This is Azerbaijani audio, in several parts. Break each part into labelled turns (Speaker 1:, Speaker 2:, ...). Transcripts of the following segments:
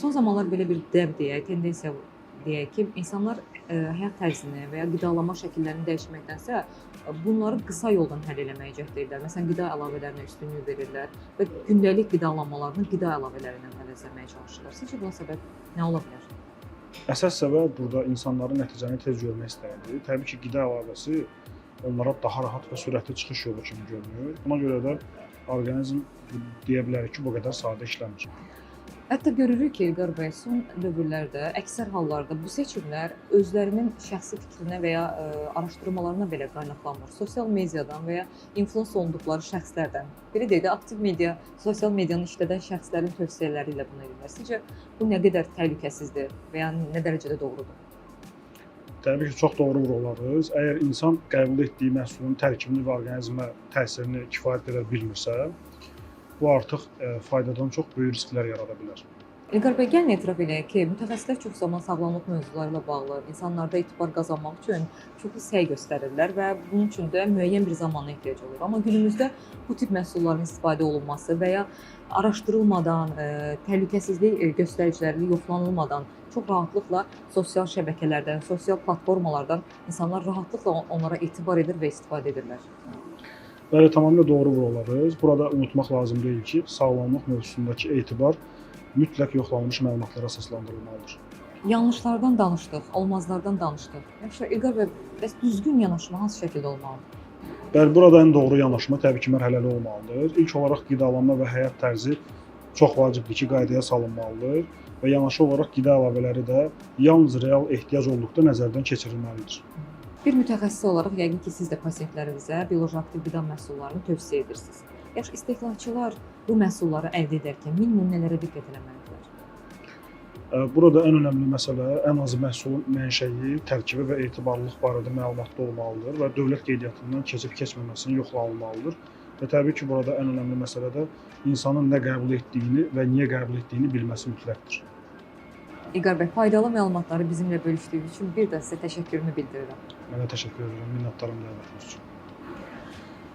Speaker 1: Son zamanlar belə bir dəb deyək, tendensiya deyək ki, insanlar həyat tərzini və ya qidalanma şəkillərini dəyişməkdənsə, bunları qısa yoldan həll eləməyə cəhd edirlər. Məsələn, qida əlavələrinə üstünlük verirlər və gündəlik qidalanmalarını qida əlavələri ilə əvəzləməyə çalışırlar. Sizcə buna səbəb nə ola bilər?
Speaker 2: Əsas səbəb burada insanların nəticəni tez görmək istəyidir. Təbii ki, qida əlavəsi onlara daha rahat və sürətli çıxış yolu kimi görünür. Buna görə də orqanizm deyə bilərik ki, bu qədər sadə işləmir.
Speaker 1: Hətta görürük ki, İlqar bəy, son dövrlərdə əksər hallarda bu seçimlər özlərinin şəxsi fikrinə və ya araşdırmalarına belə qaynaqlanmır. Sosial mediadan və ya influens olunduqları şəxslərdən, belə deyək də, aktiv media, sosial medianı işlədən şəxslərin tövsiyələri ilə bunu edirlər. Sizcə bu nə qədər təhlükəsizdir və ya nə dərəcədə doğrudur?
Speaker 2: Təbii ki, çox doğru vurğuladınız. Əgər insan qəbul etdiyi məhsulun tərkibini və orqanizmə təsirini kifayət qədər bilmirsə, bu artıq faydadan çox böyük risklər yarada bilər.
Speaker 1: İlqar bəy, gəlin etiraf edək ki, mütəxəssislər çox zaman sağlamlıq mövzuları ilə bağlı insanlarda etibar qazanmaq üçün çoxlu səy göstərirlər və bunun üçün də müəyyən bir zamana ehtiyac olur. Amma günümüzdə bu tip məhsulların istifadə olunması və ya araşdırılmadan, təhlükəsizlik göstəriciləri yoxlanılmadan çox rahatlıqla sosial şəbəkələrdən, sosial platformalardan insanlar rahatlıqla onlara etibar edir və istifadə edirlər.
Speaker 2: Bəli, tamamilə doğru vurğuladınız. Burada unutmaq lazım deyil ki, sağlamlıq mövzusundakı etibar mütləq yoxlanılmış məlumatlara əsaslandırılmalıdır.
Speaker 1: Yanlışlardan danışdıq, olmazlardan danışdıq. Yaxşı, İlqar bəy, bəs düzgün yanaşma hansı şəkildə olmalıdır?
Speaker 2: Bəli, burada ən doğru yanaşma təbii ki, mərhələli olmalıdır. İlk olaraq qidalanma və həyat tərzi çox vacibdir ki, qaydaya salınmalıdır və yanaşı olaraq qida əlavələri də yalnız real ehtiyac olduqda nəzərdən keçirilməlidir.
Speaker 1: Bir mütəxəssis olaraq yəqin ki, siz də pasientlərinizə bioloji aktiv qida məhsullarını tövsiyə edirsiniz. Yaxşı, istehlakçılar bu məhsulları əldə edərkən minimum nələrə diqqət etməlidirlər?
Speaker 2: Burada ən önəmli məsələ ən azı məhsulun mənşəyi, tərkibi və etibarlılıq barədə məlumatlı olmalıdır və dövlət qeydiyyatından keçib-keçməməsini yoxlanılmalıdır. Və təbii ki, burada ən önəmli məsələ də insanın nə qəbul etdiyini və niyə qəbul etdiyini bilməsi mütləqdir.
Speaker 1: İlqar bəy, faydalı məlumatları bizimlə bölüşdüyünüz üçün bir də sizə təşəkkürümü bildirirəm.
Speaker 2: Mənə təşəkkür edirəm, minnətdaram dəvətiniz üçün.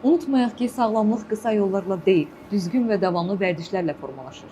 Speaker 1: Unutmayaq ki, sağlamlıq qısa yollarla deyil, düzgün və davamlı vərdişlərlə formalaşır.